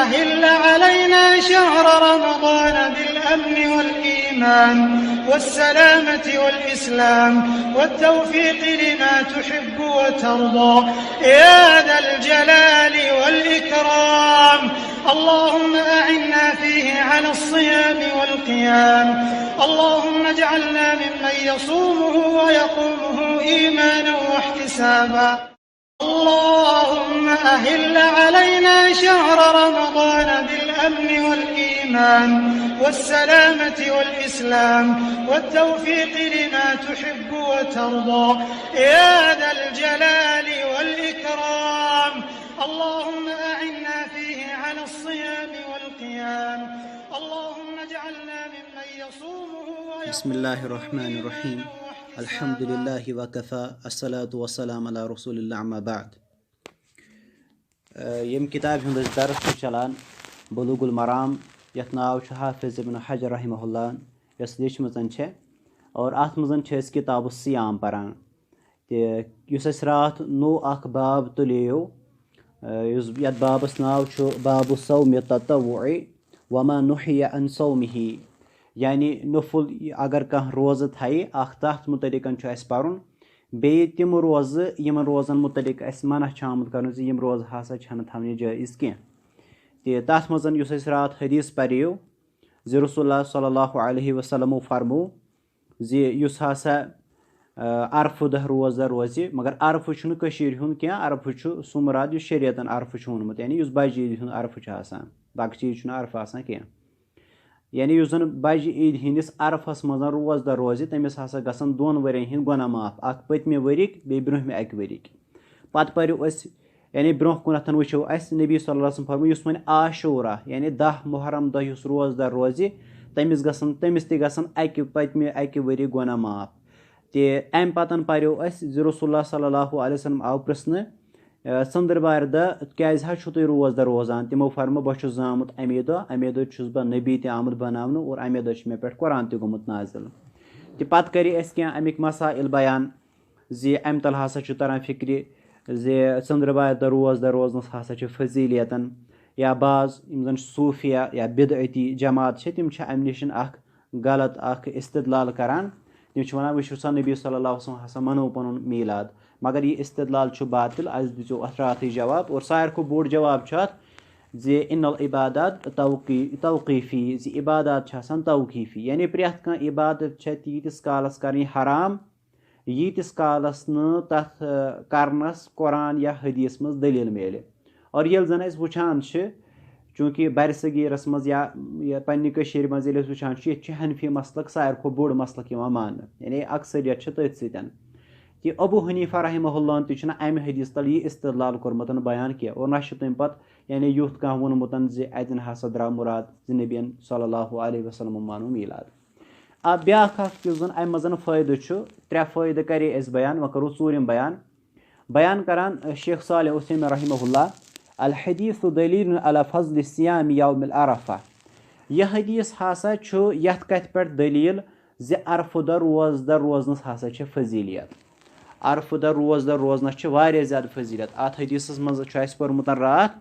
أهل علينا شهر رمضان بالأمن والإيمان والسلامة والإسلام والتوفيق لما تحب وترضى يا ذا الجلال والإكرام. اللهم أعنا فيه على الصيام والقيام. اللهم اجعلنا ممن يصومه ويقومه إيمانا واحتسابا. اللهم أهل علينا شهر رمضان بالأمن والإيمان والسلامة والإسلام والتوفيق لما تحب وترضى يا ذا الجلال والإكرام. اللهم أعنا فيه على الصيام والقيام. اللهم اجعلنا ممن يصومه بسم الله الرحمن الرحيم. الحمد لله وكفى الصلاة والسلام على رسول الله أما بعد. يم كتاب هند درس چلان بلوغ المرام یتھ ناو چھ حافظ ابن حجر رحمہ اللہ یس لیچمژن چھ اور اتھ مزن چھ اس کتاب الصیام پران یس اس رات نو اخ باب تلیو یت بابس ناو چھ باب الصوم التطوع وما نحی عن صومه یعنی نفل اگر کانٛہہ روزٕ تھایہِ اکھ تتھ متعلق چھُ اسہِ پرُن بیٚیہِ تِم روزٕ یِمن روزن متعلق اسہِ منع چھُ آمُت کرنہٕ زِ یِم روزٕ ہسا چھنہٕ تھاونہِ جٲیز کینٛہہ تہِ تتھ منٛز یُس اسہِ رات حدیث پریو زِ رسول اللہ صلی اللہ علیہ وسلمو فرمو زِ یُس ہسا عرفہٕ دۄہ روزدار روزِ مگر عرفہٕ چھُنہٕ کٔشیٖرِ ہُنٛد کینٛہہ عرفہٕ چھُ سُہ مُراد یُس شریعتن عرفہٕ چھُ ووٚنمُت یعنی یُس بجہِ عیٖدِ ہُنٛد عرفہٕ چھُ آسان لۄکچہِ عیٖدِ چھُنہٕ عرفہٕ آسان کینٛہہ یعنی یُس زن بجہِ عیٖدِ ہِنٛدِس عرفس منٛز روزدار روزِ تٔمِس ہسا گژھن 2 ؤرین ہِنٛدۍ گۄناہ معاف اکھ پٔتمہِ ؤرِیِکۍ بیٚیہِ برونٛہمہِ 1 ؤرِیِکۍ پتہٕ پریو أسۍ یعنی برونٛہہ کُنتھ وٕچھو اسہِ نبی صلی اللہ علیہ وسلم فرمو یُس وۄنۍ عاشوٗرا یعنی 10 محرم دۄہ یُس روزدار روزِ تٔمِس تہِ گژھن پٔتمہِ 1 ؤرِیِکۍ گۄناہ معاف تہِ امہِ پتہٕ پریو اسہِ زِ رسول اللہ صلی اللہ علیہ وسلم آو پرژھنہٕ ژٔنٛدٕروارِ دۄہ کیازِ حظ چھُو تُہۍ روزدار روزان تِمو فرمو بہٕ چھُس زامُت امے دۄہ چھُس بہٕ نبی تہِ آمُت بناونہٕ اور امے دۄہ چھُ مےٚ پٮ۪ٹھ قرآن تہِ گوٚمُت نازِل تہِ پتہٕ کرے اسہِ کینٛہہ امیِکۍ مسائل بیان زِ امہِ تل ہسا چھُ تران فکرِ زِ ژٔنٛدٕروارِ دۄہ روزدار روزنس ہسا چھِ فضیٖلیتن یا بعض یِم زن صوٗفیا یا بدعتی جماعت چھِ تِم چھِ امہِ نِش اکھ غلط اکھ استدلال کران تِم چھِ ونان وٕچھِو سا نبی صلی اللہ علیہ وسلم ہسا منوو پنُن میٖلاد مگر یہِ استدلال چھُ باطل اسہِ دِژیو اتھ راتھٕے جواب اور ساروی کھۄتہٕ بوٚڑ جواب چھُ اتھ زِ اِن العبادات توقیٖفی زِ عبادات چھِ آسان توقیٖفی یعنی پرٛٮ۪تھ کانٛہہ عبادت چھےٚ تیٖتِس کالس کرٕنۍ حرام ییٖتِس کالس نہٕ تتھ کرنس قرآن یا حدیث منٛز دٔلیٖل میلہِ اور ییٚلہِ زن أسۍ وٕچھان چھِ چوٗنٛکہِ برصغیٖرس منٛز یا پننہِ کٔشیٖرِ منٛز ییٚلہِ أسۍ وٕچھان چھِ ییٚتہِ چھُ حنفی مسلک ساروی کھۄتہٕ بوٚڑ مسلک یِوان ماننہٕ یعنی اکثریت چھِ تٔتھۍ سۭتۍ کہِ ابوٗ حنیٖفہ رحمہ اللہ تہِ چھُنہٕ امہِ حدیث تل یہِ استدلال کوٚرمُت بیان کینٛہہ اور نہ چھُ تٔمۍ پتہٕ یعنی یُتھ کانٛہہ ووٚنمُت زِ اتٮ۪ن ہسا درٛاو مُراد زِ نبیَن صلی اللہ علیہ وسلمو مانو میٖلاد بیٛاکھ اکھ یُس زن امہِ منٛز فٲیدٕ چھُ 3 فٲیدٕ کرے اسہِ بیان وۄنۍ کرو ژوٗرِم بیان کران شیخ صالح عثیمین رحمہ اللہ الحدیث دلیٖل علی فضل صیام یوم العرفہ یہِ حدیث ہسا چھُ یتھ کتھِ پٮ۪ٹھ دلیٖل زِ عرفہٕ دۄہ روزدار روزنس ہسا چھِ فضیٖلیت عرفہٕ دۄہ روزدار روزنس چھِ واریاہ زیادٕ فضیٖلت اتھ حدیثس منٛز چھُ اسہِ پوٚرمُت راتھ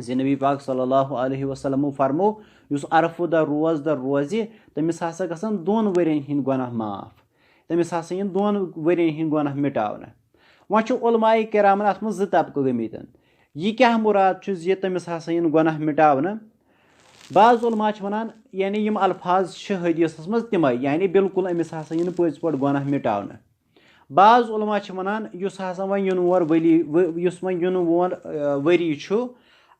زِ نبی پاک صلی اللہ علیہ وسلمو فرمو یُس عرفہٕ دۄہ روزدار روزِ تٔمِس ہسا گژھن 2 ؤرین ہِنٛدۍ گۄناہ معاف تٔمِس ہسا یِن 2 ؤرین ہِنٛدۍ گۄناہ مٹاونہٕ وۄنۍ چھُ علماء کرامن اتھ منٛز 2 طبقہٕ گٔمٕتۍ یہِ کیاہ مُراد چھُ زِ تٔمِس ہسا یِن گۄناہ مٹاونہٕ بعض علماء چھِ ونان یعنی یِم الفاظ چھِ حدیثس منٛز تِمے یعنی بالکل أمِس ہسا یِن پٔزۍ پٲٹھۍ گۄناہ مٹاونہٕ بعض علماء چھِ ونان یُس ہسا وۄنۍ یِنہٕ وول ؤری چھُ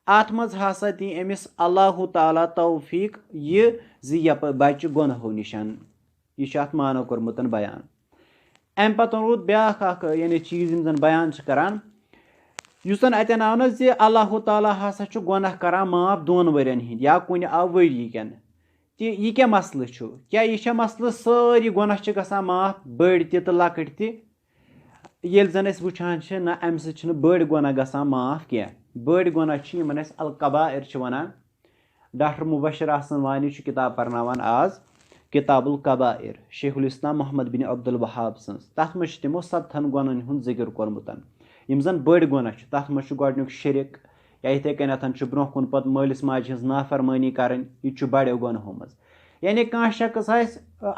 اتھ منٛز ہسا دی أمِس اللہ تعالیٰ توفیٖق یہِ زِ یہِ بچہِ گۄنہو نِش یہِ چھُ اتھ معنی کوٚرمُت بیان امہِ پتہٕ روٗد بیٛاکھ اکھ یعنی چیٖز یِم زن بیان چھِ کران یُس زن اتٮ۪ن آو نہ زِ اللہ تعالیٰ ہسا چھُ گۄناہ کران معاف 2 ؤرین ہِنٛدۍ یا کُنہِ آو ؤری کٮ۪ن تہِ یہِ کیاہ مسلہٕ چھُ کیاہ یہِ چھا مسلہٕ سٲری گۄناہ چھِ گژھان معاف بٔڑۍ تہِ تہٕ لۄکٕٹۍ تہِ ییٚلہِ زن أسۍ وٕچھان چھِ نہ امہِ سۭتۍ چھِنہٕ بٔڑۍ گۄناہ گژھان معاف کینٛہہ بٔڑۍ گۄناہ چھِ یِمن أسۍ القبائر چھِ ونان ڈاکٹر مُبشر احسن وانی چھُ کِتاب پرناوان آز کِتاب القبائر شیخ الاسلام محمد بن عبدالوہاب سٕنٛز تتھ منٛز چھِ تِمو 7 گۄنہن ہُنٛد ذِکر کوٚرمُت یِم زن بٔڑۍ گۄناہ چھِ تتھ منٛز چھُ گۄڈٕنیُک شرک या इत्थै कन्यथ ब्रोह कुन पत मालिस माजि हंस नाफरमानी करन यह बड़ो गुनाहों मज यानी कह शख्स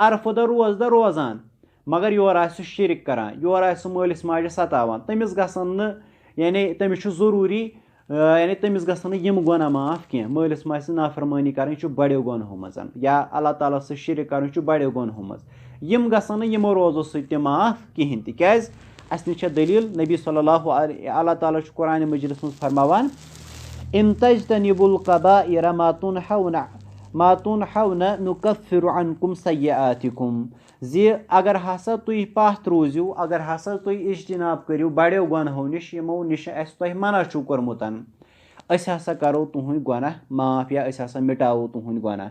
अरफ दह रोज दह रोजान मगर योर शिरक करान योर मालिस माजि सतावान तमिस गसन यानी तमिस जरूरी यानी तमिस गसन यम गुनाह माफ कह मालिस माजि नाफरमानी कर बड़ो गुनाहों मज या अल्लाह ताला से शिरक कर बड़ो गुनाहों मज यम गसन यमो रोजो सत्य माफ कहें तिकाज अस निश दलील नबी सल्लल्लाहु अलैहि अल्लाह ताला कुरान मजीद मज फरमावान इन तज्तनिबुल कबाइर मा तुनहौना नुकफ्फिरु अन्कुम सय्यआतिकुम जी अगर हसा तुम पथ रोजू अगर हसा तुम इज्तनाब करू बड़ो गुनाहों निश यमो निश अस तुह मना छु कोरमुतन अस हसा करो तुहंद गुनाह माफ या अस हसा मिटावो तुहंद गुनाह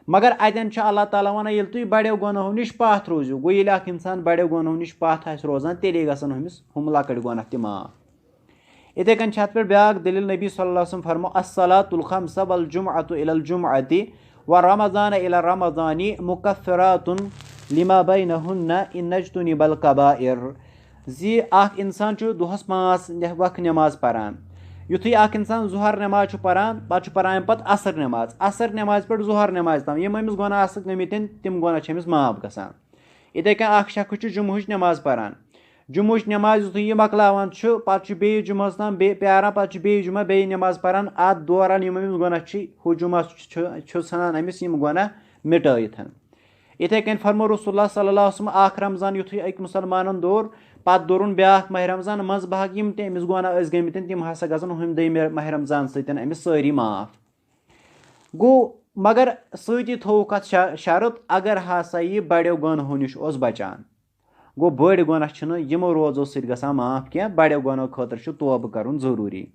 मगर अतन अल्लाह ताला वन ये तुम बड़ो गुनाहों निश पथ रोजू गो ये इंसान बड़ो गुनाहों निश पथ आस रोजान तेले गसन हमिस हम लकड़ गुनाह त माफ इथे कन पे ब्याक दलील नबी सल्लल्लाहु अलैहि वसल्लम फरमो अस्सलातुल खम्स वल जुमअतु इलल जुमअति व रमज़ान इला रमज़ानी मुकफ्फिरातुन लिमा बैनहुन्ना इन नज्तनिबल कबाइर जी अख इंसान दोहस 5 वक्त नमाज परान युथी अख इंसान जुहर नमाज परान पत असर नमाज पे जुहर नमाज तम यम अमिस गुनाह गमितन तिम गुनाह अमिस माफ गसान इथे कन अख शख्स जुमुहच नमाज परान जुमुच नमाज युथी यह मकलावान पे बे जुमस तम प्यारान पे बे जुमा बे नमाज परान अत दौरान यम अमिस गुनाह हु जुमा सनान अमिस यम गुनाह मिटायिथ इथे कन फरमो रसूलुल्लाह सल्लल्लाहु अलैहि वसल्लम आख रमजान युथी एक मुसलमानन दौर पत दौरुन ब्याख माह रमजान मज भाग यम ते अमिस गुनाह गमितन तिम हसा गजन हम दम माह रमजान सतन अमिस सारी माफ गो मगर सती थो कत शरत अगर हसा यह बड़ो गुनाहों निश बचान गो बड़ गुनाह यमो रोजो सत गसान माफ कह बड़ो गुनाहों खतर तौबह करन जरूरी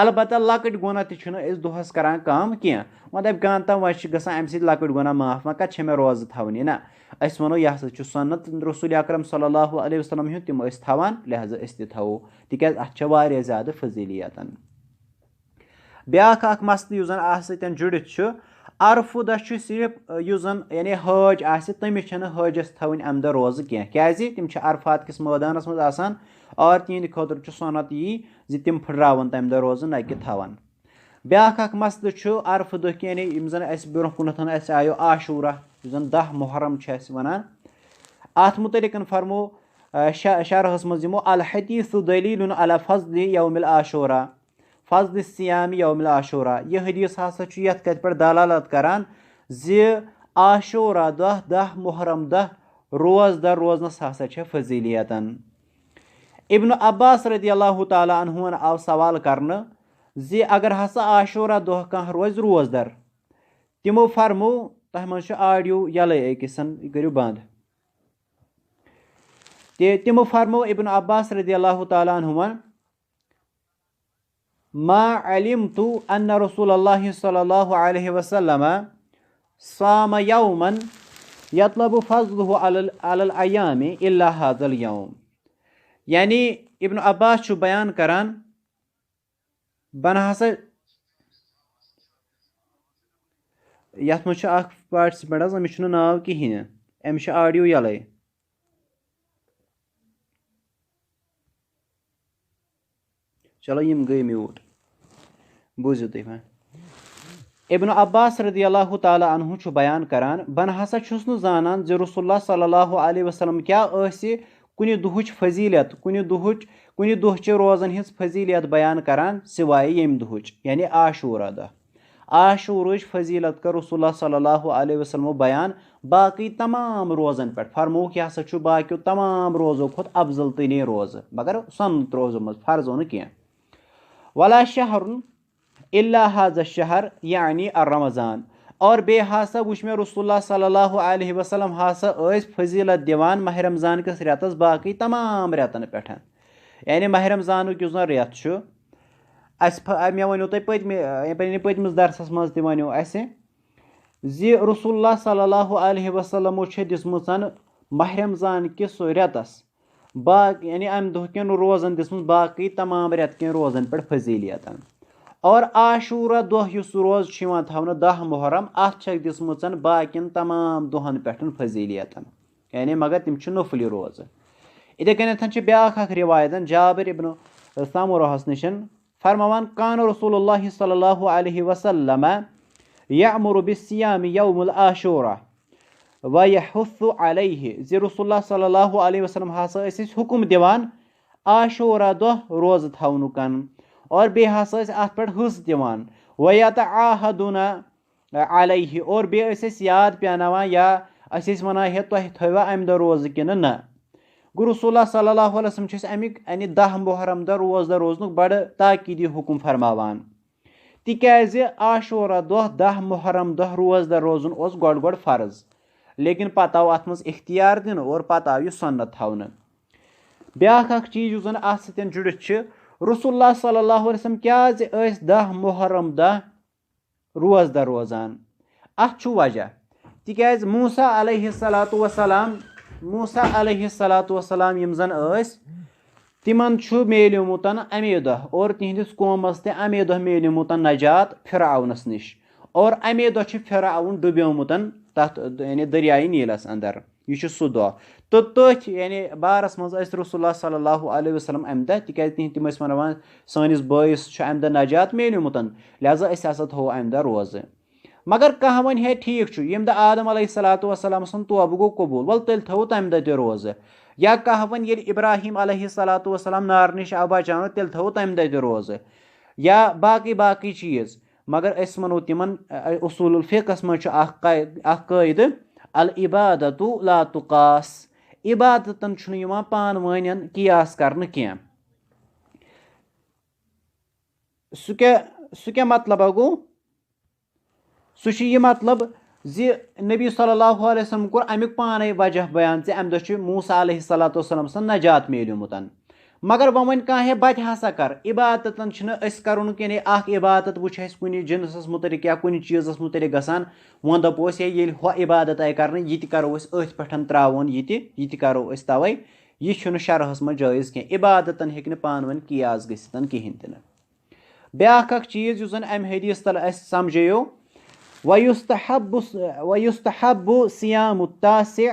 अलबत्ता लकट गुनाह तस दोहस करान कम कह मतलब गान वह गसान अमि लकट गुनाह माफ वन कत मे रोज थवनी ना अस वनो यह सन्नत रसूल अकरम सल्लल्लाहु अलैहि वसल्लम हुंद तिम थवान लिहाजा अस त थवो तिकाज अत ज्यादा फजीलियत ब्याख अख मसल युस जन जुड़ित अरफु दह सिर्फ युस यानी हज आस तमिस हजस थवन अम दह रोज कह तिम अरफात किस मैदानस मज आसान और तिहंद खतर सन्नत यी जी तिम फुटरावन तम दह रोज न कि थवन ब्याख अख मसल अरफ दह यानी ब्रोह कुन आयो आशूरा जन 10 मुहर्रम वनान अत मुतलिक फरमो शरहस मज यमो अल हदीसु दलीलुन अला फज़्ल यौमिल आशूरा फज़्ल सियाम यौमिल आशूरा यह हदीस हसा यथ कत पे दलालत करान जी आशूरा 10 मुहर्रम 10 रोज दर रोजनस हसा फजीलियतन इब्न अब्बास रदियल्लाहु ताला अन्हु आव सवाल करने जी अगर हसा आशूरा दह कह रोज रोजदर तिमो फरमो तह मज ऑडियो यले अकिसन करू बंद तिमो फरमो इब्न अब्बास रदियल्लाहु ताला अन्हु मा अलिमतु अन्न रसूलुल्लाह सल्लल्लाहु अलैहि वसल्लम साम यौमन यतलबु फज़लुहु अलल अय्यामि इल्ला हाज़ल यौम यानी इब्न अब्बास बयान करान बन हसा यथ मज पार्टिसिपेंट अमिस नाव कहें अमिस ऑडियो यले चलो यम गई म्यूट बूझो तुम इब्न अब्बास रदियल्लाहु ताला अन्हु बयान करान बन हसा जानान ज रसूलुल्लाह सल्लल्लाहु अलैहि वसल्लम क्या कुनि दुहुच फजीलियत कुनि दुहच रोजन हिज फजीलियत बयान करान सिवाय यम दुहुच यानी आशूरा दह आशूरच फजीलत कर रसूलुल्लाह सल्लल्लाहु अलैहि वसल्लम बयान बाकी तमाम रोजन पे फरमो कि हसा बाकी तमाम रोजों खुद अफजल तरीन रोज मगर सन्नत रोजों मज फर्जो न कह वला शहरुन इल्ला हाज़ा शहर यानी रमज़ान और बे हासा वुच मे रसूलुल्लाह सल्लल्लाहु अलैहि वसल्लम हासा फजीलत दिवान माह रमज़ान किस रेतस बाकी तमाम रेतन पे यानी माह रमज़ान युस रेत मे वनो तुम पतमिस दरसस मज त वनो जी रसूलुल्लाह सल्लल्लाहु अलैहि वसल्लम दिसमुच माह रमज़ान किस रेतस यानी अम दह कन रोजन दिसमुच बाकी तमाम रेत कन रोजन पे फजीलियत और आशूरा दह रोज थवन 10 मुहर्रम अत दिसमुच बाकिन तमाम दोहन पे फजीलियत यानी मगर तिम नफली रोज इथे कन ब्याख रिवायत जाबिर इब्न सामुराहस निश फरमावान कान रसूलुल्लाह सल्लल्लाहु अलैहि वसल्लम यअमुरु बिस्सियाम यौमुल आशूरा व यहुस्सु अलैहि ज़ि रसूलुल्लाह सल्लल्लाहु अलैहि वसल्लम हसा ٲسۍ हुकुम दिवान आशूरा दۄह रोज़ थावनुकन और बेٚیہِ हसा ٲسۍ अत्ھ पٮ۪ٹھ हٕस दिवान व यतआहदुना अलैहि और बेٚیہِ ٲسۍ أسۍ याद पेनावान या أسۍ ٲسۍ वनान है तुह थٲیوا अमہِ दۄہ रोज़ٕ किनہٕ नہ गो रसूलुल्लाह सल्लल्लाहु अलैहि वसल्लम چھِ أسۍ اَمِکۍ یعنی 10 محرم دۄہ روزنُک بڑٕ تاکیٖدی حُکُم فرماوان تِکیازِ عاشورہ دۄہ 10 محرم دۄہ روزدر روزُن اوس گۄڈٕ فرض لیکن پتہٕ آو اتھ منٛز اختیار دِنہٕ اور پتہٕ آو یہِ سُنت تھاونہٕ بیاکھ اکھ چیٖز یُس زن اتھ سۭتۍ جُڑِتھ چھُ رسول صلی اللہ علیہ وسلم کیازِ ٲسۍ 10 محرم دۄہ روزدر روزان اتھ چھُ وجہ تِکیازِ موسیٰ علیہ الصلاۃ وسلام یِم زن ٲسۍ تِمن چھُ میلیومُت امے دۄہ اور تِہنٛدِس قومس تہِ امے دۄہ میلیومُت نجات فرعونس نِش اور امے دۄہ چھُ فرعون ڈُبیومُت تتھ یعنی دریایہِ نیٖلس انٛدر یہِ چھُ سُہ دۄہ تہٕ تٔتھۍ یعنی بارس منٛز ٲسۍ رسول صلی اللہ علیہ وسلم امہِ دۄہ تِکیازِ تِم ٲسۍ ونان سٲنِس بٲیِس چھُ امہِ دۄہ نجات میلیومُت لہٰذا أسۍ ہسا تھوو امہِ دۄہ روزٕ مگر کانٛہہ وۄنۍ ہے ٹھیٖک چھُ ییٚمہِ دۄہ آدم علیہ الصلاۃ وسلام سُنٛد توبہٕ گوٚو قبوٗل ولہٕ تیٚلہِ تھوو تمہِ دۄہ تہِ روزٕ یا کانٛہہ وۄنۍ ییٚلہِ ابراہیم علیہ الصلاۃ وسلام نارٕ نِش آو بچاونہٕ تیٚلہِ تھوو تمہِ دۄہ تہِ روزٕ یا باقٕے چیٖز مگر أسۍ ونو تِمن اصوٗل الفقس منٛز چھُ اکھ قٲیدٕ العبادتُ لا تُقاس عبادتن چھُنہٕ یِوان پانہٕ ؤنۍ قیاس کرنہٕ کینٛہہ سُہ کیٛاہ مطلبا گوٚو سُہ چھُ یہِ مطلب زِ نبی صلی اللہ علیہ وسلم کوٚر امیُک پانے وجہ بیان زِ امہِ دۄہ چھُ موسیٰ علیہ الصلاۃ وسلام سُنٛد نجات میلیومُت مگر وۄنۍ ونہِ کانٛہہ ہے بہٕ تہِ ہسا کر عبادتن چھِنہٕ أسۍ کرُن کینٛہہ اکھ عبادت وٕچھ اسہِ کُنہِ جِنسس مُتعلق یا کُنہِ چیٖزس مُتعلق گژھان وۄنۍ دپو أسۍ ہے ییٚلہِ ہۄ عبادت آیہِ کرنہٕ یہِ تہِ کرو أسۍ أتھۍ پٮ۪ٹھ تراوون یہِ تہِ کرو أسۍ توے یہِ چھُنہٕ شرحس منٛز جٲیز کینٛہہ عبادتن ہیٚکہِ نہٕ پانہٕ ؤنۍ قیاس گٔژھِتھ کہیٖنۍ تہِ نہٕ بیاکھ اکھ چیٖز یُس زن امہِ حدیث تل اسہِ سمجھیو وَيُستحب صِيام التاسع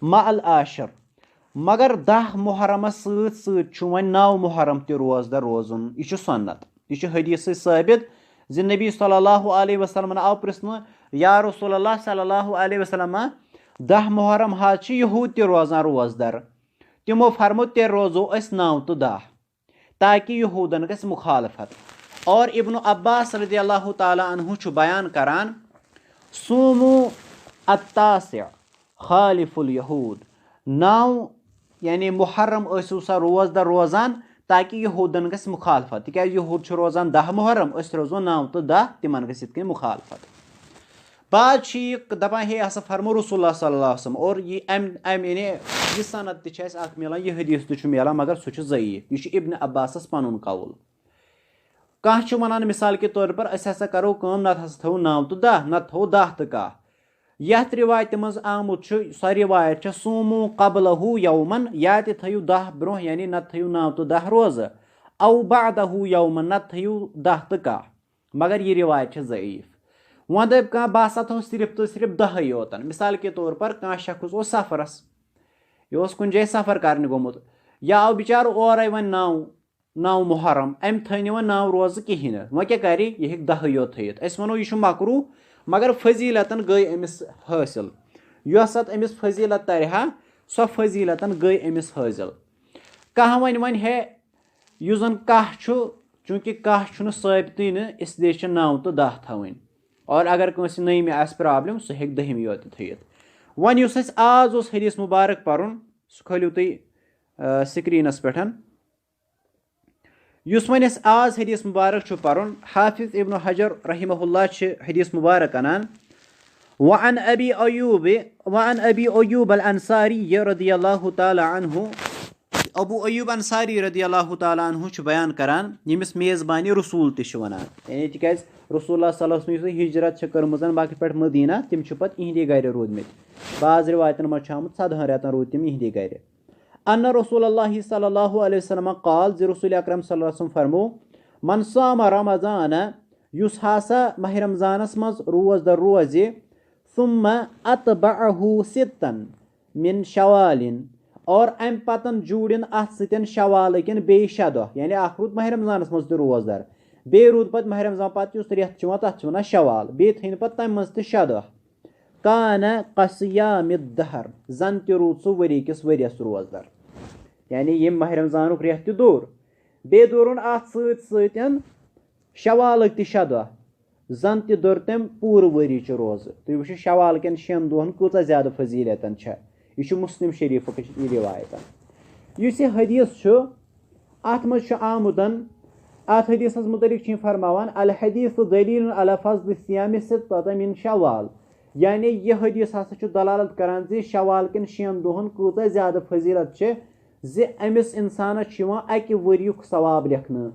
مع العاشر مگر 10 محرمس سۭتۍ سۭتۍ چھُ وۄنۍ 9 محرم تہِ روزدر روزُن یہِ چھُ سُنت یہِ چھُ حدیث سۭتۍ ثٲبت زِ نبی صلی اللہ علیہ وسلمن آو پرژھنہٕ یا رسول اللہ صلی اللہ علیہ وسلم 10 محرم حظ چھِ یہوٗد تہِ روزان روزدر تِمو فرمو تیٚلہِ روزو أسۍ 9 تہٕ 10 تاکہِ یہوٗدن گژھِ مُخالفت اور ابن عباس رضی اللہ تعالیٰ عنہ چھُ بیان کران صومو التاسع خالف الیہوٗد 9 یعنی محرم ٲسِو سا روزدر روزان تاکہِ یہوٗدن گژھِ مُخالفت تِکیازِ یہوٗد چھُ روزان 10 محرم أسۍ روزو 9 تہٕ 10 تِمن گژھِ یِتھ کٔنۍ مُخالفت بعض چھِ یہِ دپان ہے ہسا فرمو رسول اللہ صلی اللہ علیہ وسلم اور یہِ امہِ یعنی یہِ سند تہِ چھِ اسہِ اکھ مِلان یہِ حدیث تہِ چھُ مِلان مگر سُہ چھُ ضعیٖف یہِ چھُ ابنِ عباسس پنُن قول کانٛہہ چھُ ونان مثال کے طور پر أسۍ ہسا کرو کٲم نتہٕ ہسا تھاوو 9 تہٕ 10 نتہٕ تھاوو 10 تہٕ 11 یتھ رِوایتہِ منٛز آمُت چھُ سۄ رِوایت چھےٚ صومو قبلہُ یومن یا تہِ تھٲیِو 10 برونٛہہ یعنی نتہٕ تھٲیِو 9 تہٕ 10 روزٕ او بعدہُ یومن نتہٕ تھٲیِو 10 تہٕ 11 مگر یہِ رِوایت چھےٚ ضعیٖف وۄنۍ دپہِ کانٛہہ بہٕ ہسا تھاوٕ صرف تہٕ صرف 10 یوتن مثال کے طور پر کانٛہہ شخص اوس سفرس یہِ اوس کُنہِ جایہِ سفر کرنہِ گوٚمُت یا آو بِچارٕ اورے وۄنۍ 9 محرم أمۍ تھٲے نہٕ وۄنۍ 9 روزٕ کہیٖنۍ نہٕ وۄنۍ کیٛاہ کرِ یہِ ہیٚکہِ 10 یوت تھٲیِتھ أسۍ ونو یہِ چھُ مکروٗہ مگر فضیٖلتن گٔے أمِس حٲصِل یۄس اتھ أمِس فضیٖلت ترِ ہا سۄ فضیٖلتن گٔے أمِس حٲصِل کانٛہہ وۄنۍ ہے یُس زن کاہ چھُ چوٗنٛکہِ کاہ چھُنہٕ ثٲبتٕے نہٕ اسلیے چھِ 9 تہٕ 10 تھاوٕنۍ اور اگر کٲنٛسہِ نٔیمہِ آسہِ پرابلم سُہ ہیٚکہِ 10مہِ یوت تہِ تھٲیِتھ وۄنۍ یُس اسہِ آز اوس حدیث مُبارک پرُن سُہ کھٲلِو تُہۍ سکریٖنس پٮ۪ٹھ یُس وۄنۍ اسہِ آز حدیث مُبارک چھُ پرُن حافظ ابن حجر رحمہ اللہ چھِ حدیث مُبارک انان وعن ابی ایوب الانصاری رضی اللہ تعالیٰ عنہ ابو ایوب انصاری رضی اللہ تعالیٰ عنہ چھُ بیان کران ییٚمِس میزبانِ رسوٗل تہِ چھِ ونان یعنی تِکیازِ رسول اللہ صلی اللہ علیہ وسلم یُس ہجرت چھِ کٔرمٕژ مکہِ پٮ۪ٹھ مدیٖنہ تِم چھِ پتہٕ یِہنٛدے گرِ روٗدمٕتۍ بعض رِوایتن منٛز چھُ آمُت 14 رٮ۪تن روٗدۍ تِم یِہنٛدے گرِ ان رسول اللہ صلی اللہ علیہ وسلم قال زِ رسول اکرم صلی اللہ علیہ وسلم فرمو من صام رمضان یُس ہسا ماہِ رمضانس منٛز روزدر روزِ ثم اتبعہ سِتن من شوالin और अम पतन जूड़न अत सतन शवाल कन बे 6 दह यानी अख रूद माह रमजानस मज रोजदार बे रूद पत माह रमजान पत रेत तथ वन शवाल बे थन पे तम मज 6 दह कान कसियाम दहर जन तूद सह वरी किस वरियस रोजदार यानी ये माह रमजान रेत दूर बे दूरन अत सतन शवाल 6 दह जन तोर तम पूर वरी रोज तुम वो शवाल कन 6 दोहन कूचा ज्यादा फजीलतन यह मुस्लिम शरीफ रिवायत इस हदीस अत मज आमुदन अत हदीस मुतलिक फरमान अल हदीस दलील अला फज़्ल सियाम सित्तत मिन शवाल यानी यह हदीस हसा दलालत करान जे शवाल कन 6 दोहन कूचा ज्यादा फजीलत जे अमिस इंसानस अकि वरियुक सवाब लेखन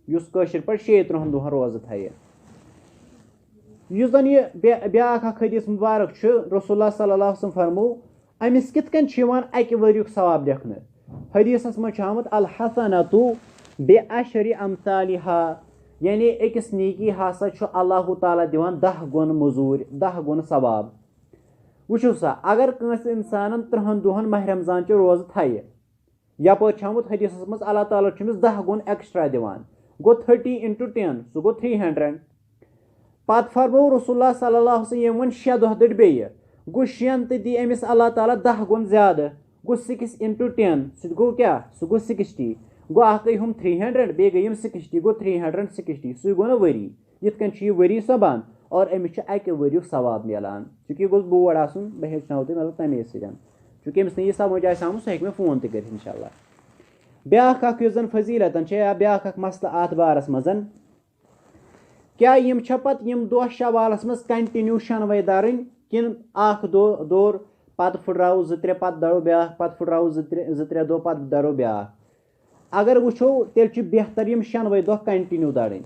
युस कशर पर 36 दोहन रोज थाय युस यह ब्याख हदीस मुबारक रसूलुल्लाह सल्लल्लाहु अलैहि वसल्लम फरमो अमिस कित कन अकि वरियुक सवाब लेखन हदीसस मज आमत अल हसनतु बेअशरि अमसालिहा यानी अकिस नेकी हसा अल्लाह ताला दिवान 10 गुन मजूर 10 गुन सवाब वुचु सा अगर कंस इंसान 3 दोहन माह रमजान रोज थाय यपर आमत हदीसस मज अल्लाह ताला 10 गुन एक्स्ट्रा दिवान गो 30 × 10 सह गो 300 पत फरमो रसूलुल्लाह सल्लल्लाहु अलैहि वसल्लम वन 6 दह दड़ बे गो 6 तो दी अमिस अल्लाह ताला 10 गुन ज्यादा गो 6 × 10 सह गो क्या सह गो 60 गो अख गई हम 300 बे गई 60 गो 360 सह गो ना वरी यिथ कन यह वरी सबान और अमिस अकि वरियुक सवाब मिलान चूँकि गोस बोर्ड आसन बह हेचनो तुम मतलब तमे सतन चूँकि अमिस यह समझ आम सह हेक मे फोन तक कर इंशाल्लाह ब्याख जन फजीलतन या ब्याख मसला अत बारस मजन क्या यम पत यम दह शवालस मज कंटिन्यू शनवे दारन किन अख दौर पत फुटराव 2-3 पत दरो ब्याख पत फुटराव 2-3 दह पत दरो ब्याख अगर वुचो तेल बेहतर यम शनवे दह कंटिन्यू दारन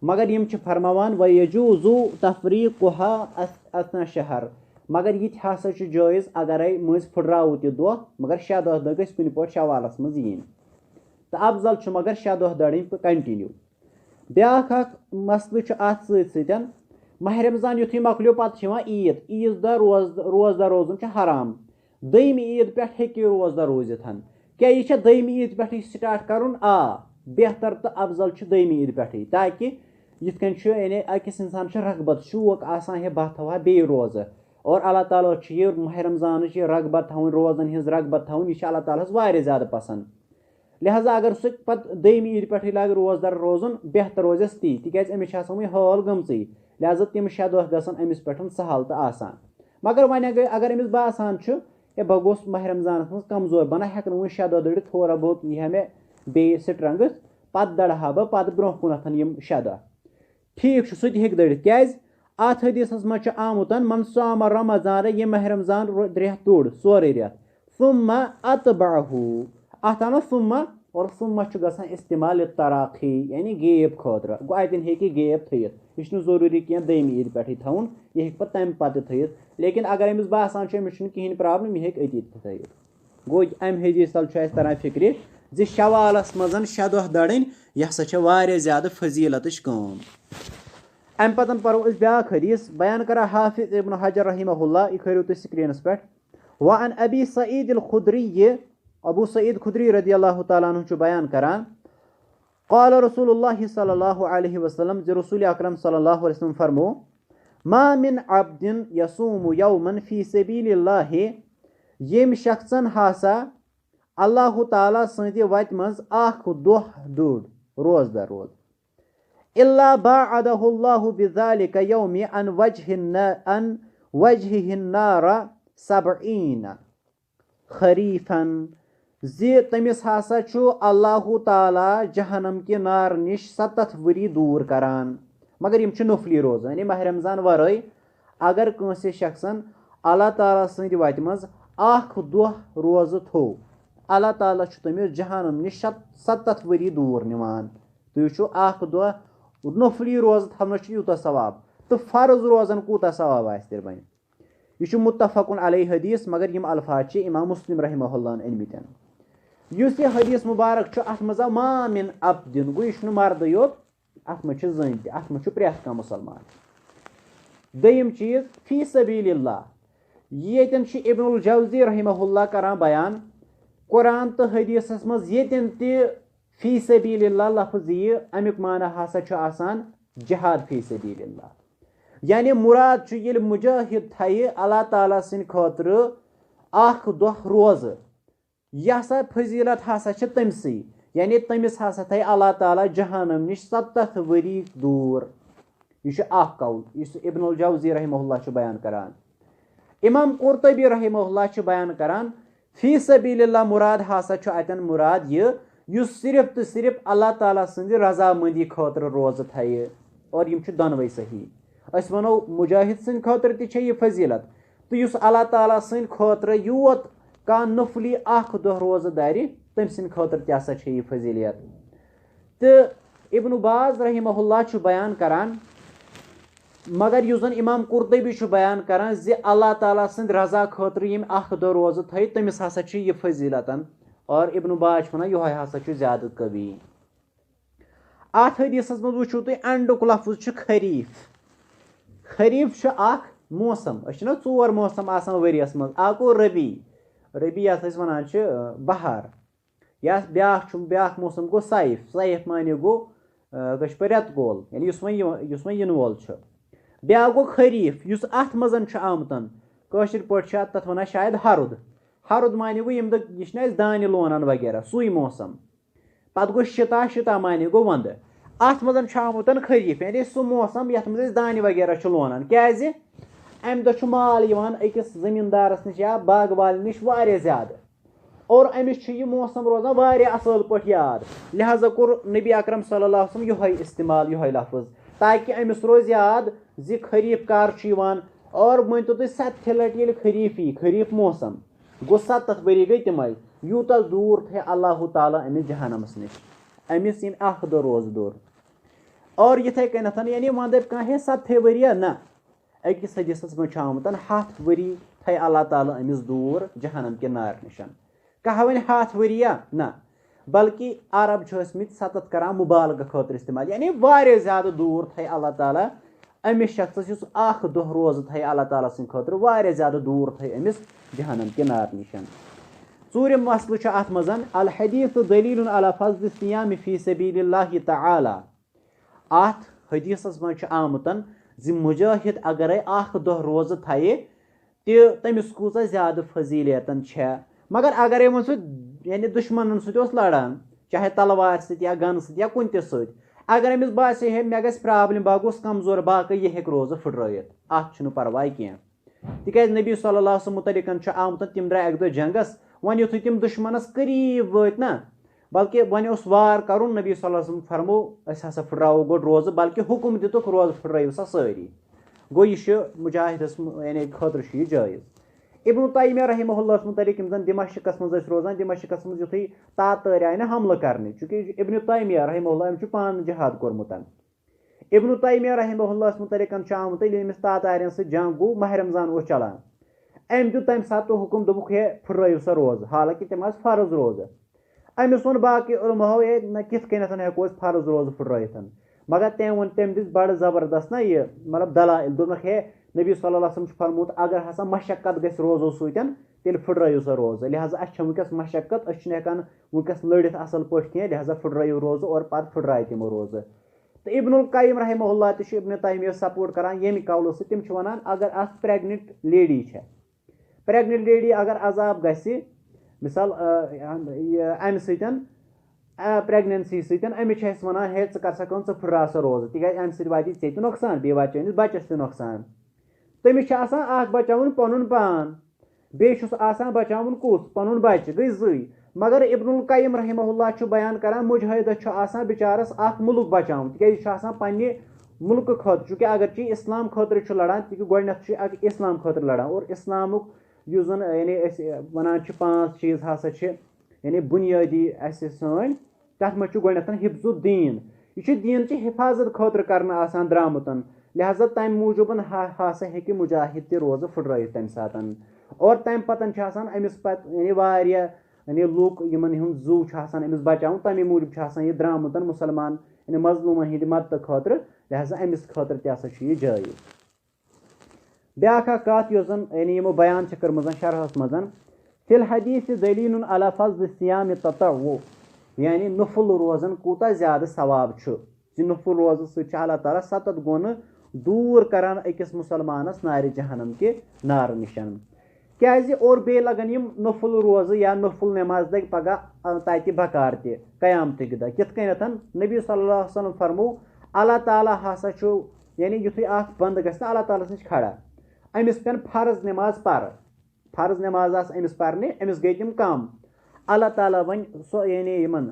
मगर यम फरमावान व यजूज़ु तफरीक़ुहा असना शहर मगर यह हसा जायज़ अगर मज फुटराव दह मगर 6 दह दह गस कुन पे शवालस मज यीन तो अफजल मगर 6 दह दारन कंटिन्यू ब्याख मसल अत सतन माह रमजान युथी मकलो पे ईद ईद दह रोजदार रोजन हराम दम ईद पे हे रोजदार रोजित क्या यह दम ईद पे स्टार्ट कर बेहतर तो अफजल दम ईद पे ताकि यिथकन यानी अकिस इंसान रगबत शौक आसान है बह थवा बे रोज और अल्लाह ताला यह माह रमजान रगबत थवन रोजन हज रगबत थवन यह अल्लाह ताला वारिया ज्यादा पसंद लिहाजा अगर सह पे दम ईद पे लगे रोजदार रोजन बेहतर रोजस ती तिकाज अमिस हाल गमच लिहाजा तम 6 दह गसन अमिस पे सहल तो आसान मगर वन अगर अमिस बासान ए बह गोस माह रमजान मज कमजोर बना हेकन वो 6 दह दड़ित थोड़ा बहुत यह मे बे स्ट्रेंगथ पत दड़हा बह पत ब्रोह कुन यम 6 दह ठीक सह हेक दड़ित क्या अत हदीसस मज आमुतन मन साम रमजान यह माह रमजान रेत तोड़ सोरे रेत सुम्मा अतबअहु अत आनो सुम्मा और सुम्मा गसान इस्तेमाल तराखी यानी गेप खतर गो अतन हे गेप थत यह जरूरी कह दम ईद पे थवन यह पे तम पे थत लेकिन अगर अमिस बासान अमिस कहें प्रॉब्लम यह अती थत गो अम हदीस तल तरह फिक्र जि शवालस मजन 6 दह दड़न यह हसा वारिया ज्यादा फजीलत कम अम पतन परो ब्याख हदीस बयान करा हाफिज इब्न हजर रहिमहुल्लाह यह करो तुम स्क्रीनस पे वन अबी सईद अल खुदरी अबू सईद खुदरी रदी अल्लाह तआला अन्हु बयान करान क़ाल रसूलुल्लाह सल्लल्लाहु अलैहि वसल्लम जे रसूल अकरम सल्लल्लाहु अलैहि वसल्लम फरमो मा मिन अब्दिन यसूमु यौमन फी सबीलिल्लाह यम शख्सन हासा अल्लाह ताला सन्दि वत मज अख दह दोड़ रोजदार रोज इल्ला बाअदहुल्लाहु बिज़ालिका यौमि अन वजहिन नार 70 खरीफन जी तमिस हसा अल्लाह ताला जहनम के नार निश 70 वरी दूर करान मगर यम नफली रोज यानी माह रमजान वरय अगर कंस शख्सन अल्लाह ताला सन्दि वत मज अख दह रोज थो अल्लाह ताला तमिस जहनम निश 70 वरी दूर निवान तुम वो अख दह नफली रोज थवन यूत सवाब तो फर्ज रोजन कूता सवाब तेल बन यह मुत्तफ़क़ुन अलैहि हदीस मगर यम अल्फाज इमाम मुस्लिम रहमहुल्लाह अनमितन युस यह हदीस मुबारक अत मज मा मिन अब्दिन गो यह मर्द योत अत मज जन अत मज प्रेथ कह मुसलमान दयम चीज फी सबीलिल्लाह यतन इब्नुल जौज़ी रहमहुल्लाह करान बयान कुरान तो हदीसस मज यतन फी सबीलिल्लाह लफ्ज यह अमुक माना हसा छु आसान जिहाद फी सबीलिल्लाह, यानी मुराद छु येल मुजाहिद थये अल्लाह ताला सिन खतर अख दोह रोज, यह हसा फजीलत हसा छु तमसी, यानी तमिस हसा थये अल्लाह ताला जहानम निश 70 वरी दूर। यह अख कौल इस इब्नुल जौजी रहमहुल्लाह छु बयान करान। इमाम कुर्तुबी रहमहुल्लाह छु बयान करान फी सबीलिल्लाह मुराद हसा छु अतन मुराद यह युस सिर्फ तो सिर्फ अल्लाह ताला सिंद रजामंदी खतर रोज थये, और यम छु दोनवे सही। अस वनो मुजाहिद सिंद खतर ति छ यह फजीलत, तो युस अल्लाह ताला सिंद खतर योत का नफली अख दो रोज दारि तम सिंद खतर ति हसा छ यह फजीलियत। तो इब्न बाज रहमहुल्लाह छु बयान करान, मगर युस जन इमाम कुर्तुबी छु बयान करान जे अल्लाह ताला सिंद रजा खतर यम अख दो रोज थये तमिस हसा छ यह फजीलतन, और इब्न बाज वन यह हसा छु ज्यादा कवी। अत हदीसस मज वुचो तुम अंडुक लफ्ज छु खरीफ। खरीफ छु अख मौसम, अस ना 4 मौसम आसान वरियस मज, अक गो रबी, रबी यथ अस वनान छु बहार, या ब्याख मौसम गो सैफ, सैफ माने गो कश रेत गोल, यानी युस वन यिन वोल छु। ब्या गो खरीफ युस अथ मजन छु आमतन, कशिर पट छु तथ वनान शायद हरुद, हरुद माने गो यम यह दान लोनन वगैरह सुई मौसम। पत गो शिता, शिता माने गो वंद, अत मजन छु आमुतन खरीफ, यानी सु मौसम यथ मज दान वगैरह लोनन। क्याज अमि दो छु माल यवान अकिस जमींदारस निश या बाग वाल निश वारिया ज्यादा, और अमिस छु यह मौसम रोजान वारिया असल पट याद, लिहाजा कोर नबी अकरम सल्लल्लाहु अलैहि वसल्लम यह इस्तेमाल यह लफ्ज, ताकि अमिस रोज याद जि खरीफ कर छु यवान। और मान तो 7 लट ये खरीफ यी, खरीफ मौसम गो 7 वरी गई तम यूत दूर थे अल्लाह ताला अमिस जहानमस निश, अमिस इन अख दो रोज दूर। और यथे कन यानी वंद कह 7 वरिया ना, अकिस हदीसस मज आमतन 7 वरी थे अल्लाह ताला अमिस दूर जहानम के नार निशन। कह वन 7 वरिया ना, बल्कि अरब छमित 7 करान मुबालग खतर इस्तेमाल, यानी वारिया ज्यादा दूर थे अल्लाह ताला अमिस शख्स युस अख दो रोज थे अल्लाह ताला सिंद खतर वारिया ज्यादा दूर थे अमिस जहानम के नार निशन। चूरम मसल छु अथ मजन अल हदीस दलील अला फज़्ल सियाम फी सबीलिल्लाह तआला। अथ हदीसस मज छु आमतन जि मुजाहिद अगर अख दो रोज थये तमिस कूचा ज्यादा फजीलियतन छ। मगर अगर वो यानी दुश्मन सत लड़ान, चाहे तलवार सत या गन सत या कुन ते सत, अगर अमिस बासे है मे गस प्रॉब्लम बह गोस कमजोर बाकी यह हेक रोज फुटरत, अत छु परवाह कह। तिकाज नबी सल्लल्लाहु अलैहि वसल्लम मुतलिकन छु आमतन तिम द्राय एक दो जंगस, वन युथु तिम दुश्मनस करीब वत ना, बल्कि वन उस वार करुन, नबी सल्लल्लाहु अलैहि वसल्लम फरमो अस हसा फुटराव गो रोज, बल्कि हुकुम दितुक रोज फुटराव सा सारी, गो यह मुजाहिदस यानी खतर यह जायज। इब्न तैमिया रहमहुल्लाह मुतलिक यम जन दिमश्कस मज रोजान, दिमश्कस मज युथु तातर आय ना हमला करने, चूंकि इब्न तैमिया रहमहुल्लाह पान जिहाद कोरमुतन। इब्न तैमिया रहमहुल्लाह मुतलिकन छु आमुत यमिस तातारन सत जंग गो माह रमजान ओस चलान, अम दित तम सात हुकुम दोपुक हे फुर्रयु सा रोज, हालांकि तम फर्ज रोज। अमिस वोन बाकी उलमाओ न किथ कन हेको फर्ज रोज फुर्रयित, मगर तम दिस बड़ जबरदस्त ना यह मतलब दलाइल, दोनक हे नबी सल्लल्लाहु अलैहि वसल्लम फरमूत अगर हसा मशक्कत गस रोजो सतन तेल फुर्रयु सा रोज, लिहाजा अस वनकस मशक्कत अस हेकान वनकस लड़ित असल पट कह, लिहाजा फुर्रयु रोज और पत फुर्राय तमो रोज। तो इब्नुल कायिम रहमहुल्लाह ते इब्न तैमिया सपोर्ट करान यमि कौल से, तिम वनान अगर अस प्रेग्नेंट लेडी है, प्रेग्नेंट लेडी अगर अजाब गसि मिसाल अमि सतन प्रेगनेंसी सतन अमिस वनान हे कर सा कौन फुर्रा सा रोज, तिकाज अमि सत वाति ऐ नुकसान बे वात बच्चस ते नुकसान। तमिस बचावन पनुन पान, बेस बचावन कुस पनुन बच्चे गई जई। मगर इब्नुल कायिम रहमहुल्लाह छु बयान करान मुजाहिद छु आसान बिचारस अख मुल्क बचावन, तिकाज पन्ने मुल्क खतर, चूंकि अगर इस्लाम खतर छु लड़ान, चूंकि गोडनेथ इस्लाम खतर लड़ान, और इस्लामुक युस जन यानी वनान 5 चीज हसा यानी बुनियादी सन, तथ मज गोडनेथ हिफ्जुद्दीन, यह दीन ची हिफाजत खतर करना आसान द्रामुतन, लिहाजा तम मूजूबन हसा हे मुजाहिद ते रोज फुटरत तम सातन। और तम पतन अमिस पत यानी वारिया यानी लूक यमन हुंद जू अमिस बचावन, तमे मूजूब यह द्रामुतन मुसलमान यानी मजलूमन हिंद मदद खतर, लिहाजा अमिस खतर तह जायज। ब्याख कत यानी यमो बयान कर्मज शरहस मज फिल हदीस दलील अला फज़्ल सियाम ततव्वु यानी नफल रोज़न कूता ज़्यादा सवाब नफल रोज़ सह अल्लाह ताला 7 गुना दूर करान अकिस मुसलमानस नारि जहन्नम के नार निशन क्या और बे लगन यम नफल रोज़ या नफल नमाज लग पगह तत बकार त क़यामत दह कित कन नबी सल्लल्लाहु अलैहि वसल्लम फरमो अल्लाह ताला हसा यानी युथु बंद गस अल्लाह ताला नश खड़ा अमिस पेन फर्ज नमाज फर्ज नमाज अमिस पर्ने अमिस गई तम कम अल्लाह ताला वन सो यानी यमन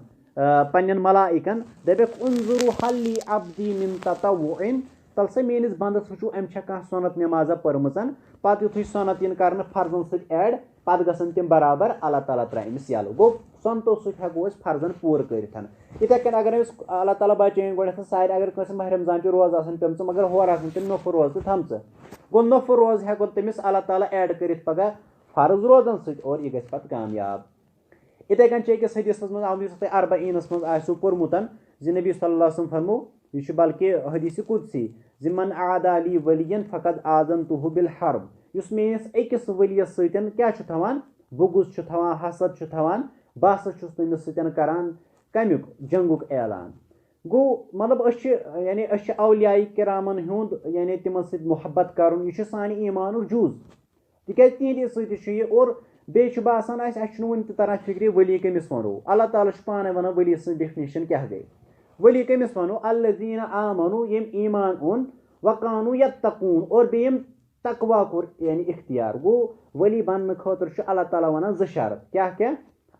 पन्न मलाइकन दपक उन्जुरु हल्ली अब्दी मिन ततव्वुइन तल से मेनिस बंदस वुचु अम कह सुन्नत नमाजा पर्मचन पत युथु सुन्नत इन कर फर्जन सत ऐड पत गसन तम बराबर अल्लाह ताला त्रा अमिस यल गो सुन्नतो सत हेको फर्जन पूर करिथन इथे कन अगर अल्लाह ताला बचैन गोडथ सारे अगर कस माह रमजान रोज आसन पेमच मगर होर आसन तम नफर रोज तो थमच गो नफर रोज हेको तमिस अल्लाह ताला ऐड करिथ पगह फर्ज रोजन सत और यह गस पत कामयाब इथे कन अकिस हदीस मज आमत अरबईनस मज आसो पोर्मुतन जि नबी सल्लल्लाहु अलैहि वसल्लम फरमो यह बल्कि हदीस कुदसी जिमन आदाली वलियन फ़कद आज़नतुहु बिल हर्ब युस मेनिस अकिस वलियस सतन क्या थवान बुगुस थवान हसद थवान बस छुस तमिस सतन करान कमुक जंगुक ऐलान गो मतलब यानी औलियाई किरामन हुंद यानी तिमन सत मोहब्बत करुन यह सानि ईमान जुज तिक तिहंदि सत और बे बासान वन तरह फिक्र वली कमिस वनो अल्लाह ताला पाने वन वली सं डेफिनेशन क्या गई वली कमिस वनो अल्लज़ीना आमनु यम ईमान ओन वकानु यत्तकून और बेम तकवा कोर यानी इख्तियार गो वली बनने खतर अल्लाह ताला वन ज शर्त क्या क्या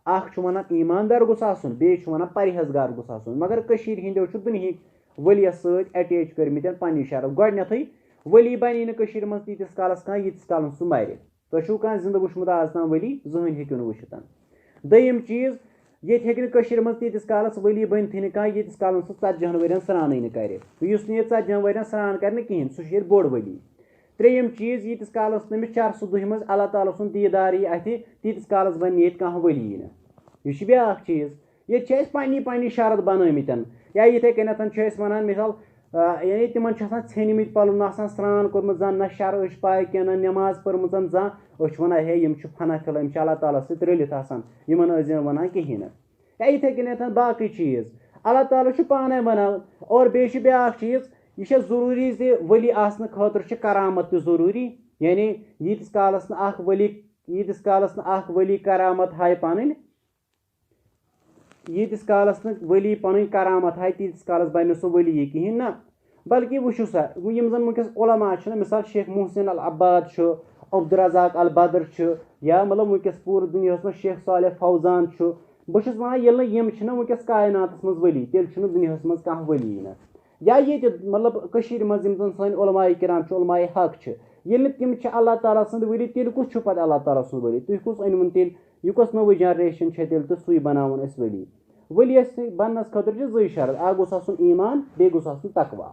अख वन ईमानदार गोस आसुन बे वन परहेजगार गोस आसुन मगर कशीर हिंदो दुनिया वलियस सत अटैच करमित पन्नी शर्त गोडनेथै वली बनी न कशीर मज तीतिस कालस कह यीतिस कालन सु मर तुम कह जिंद वुचमुत आज तम वली जहन हेक्यू न वुचित दयम चीज ये हेक् मज तीतिस कालस वली बनथी न कह यीतिस कालन सु 40 वरियन स्नान न कर 40 वरियन स्नान कर कहें सह बोड़ वली त्रेयम चीज यीतिस कालस तमिस चरस दुह मज अल्लाह ताला सुन दीदार यी अथ तीतिस कालस बन ये कह वली न यह ब्या चीज ये पन्नी पन्नी शरत बनमित या इथे कन वन मिसाल यानी तिमन षेनमित पलन स्नान कोर्मुत जन न शर पाए कह न नमाज पर्मच जन वन हे यम फनाफिल यम अल्लाह ताला सत रलित यमन वन कहें या इथे कन बाकी चीज अल्लाह ताला पाने वन और बे ब्या चीज यह जरूरी जे वली आसन खतर करामत जरूरी यानी यीतिस कालस न वली करामत हाय पन यीतिस कालस न वली पन करामत हाय तीतिस कालस बन सो वली कहें ना बल्कि वुचु सा यम जन वनकस उलमा मिसाल शेख मोहसिन अल अब्बाद अब्दुर्रज़ाक अल बदर या मतलब वनकस पूरे दुनिया में शेख सालिह फौजान बहुत वन ये वनकस कायनात मज वली तेल दुनिया मज कह वली न या ये मतलब मज सन उलमाए किराम उलमाए हक ये तम अल्लाह ताला सद वली तेल कुछ पे अल्लाह ताला सद वली तुम कुछ अनवन तेल यह कस नव जनरेशन तेल तो सू बनावन वली वलियस बनस खतर जै शरत आ गोस आसुन ईमान बे गोस आसुन तकवा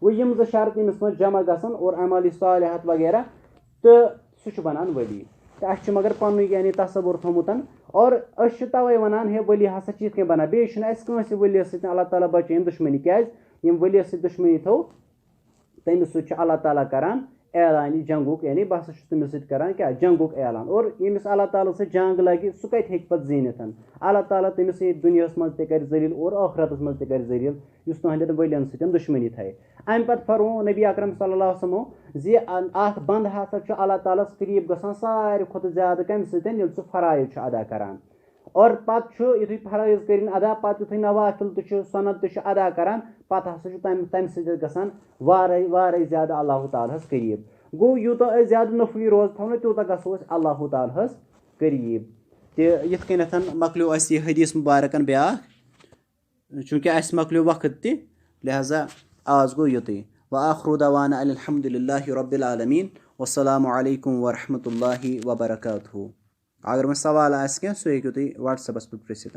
वो यम ज शरत अमिस मज जमा गसन और अमाल सालिहात वगैरह तो सह बनान वली तो अस मगर पन यानी तसव्वुर थोमुतन और तवे वनान हे वली हसा यथ बना बे कंस वलियस सत अल्लाह ताला बचैन दुश्मनी क्या यम वलियस सत दुश्मनी थो तमिस सत अल्लाह ताला करान ऐलान जंगुक यानी बस तमिस सत करान क्या जंगुक ऐलान और यमिस अल्लाह ताला से जंग लगे सह कत हेक पत जीनित अल्लाह ताला तमिस दुनिया मज कर जलील और आखिरत मज कर जलील युस तुहंदन वलियन सत दुश्मनी थाए अम पे फरमो नबी अकरम सल्लल्लाहु अलैहि वसल्लम जी अख बंद हसा अल्लाह ताला करीब गसान सारे खुद ज्यादा कम सतन सह फराइज अदा करान और पत युथु फराइज कर अदा पत युथु नवाफिल तो सनत तो अदा करान पत हसा तम सत गसान वारे ज्यादा अल्लाह ताला करीब गो यूत ज्यादा नफली रोज थो तूत गो अल्लाह ताला करीब तथ कन मकलो यह हदीस मुबारकन ब्या चूँकि अस मकलो वक्त त लिहाजा आज गो युतुय व आखिरु दवाना अल्हम्दुलिल्लाहि रब्बिल आलमीन वस्सलामु अलैकुम वरहमतुल्लाहि वबरकातुहू अगर मैं सवाल आस क्या सो हेकु तुम व्हाट्सएपस पे पृछित।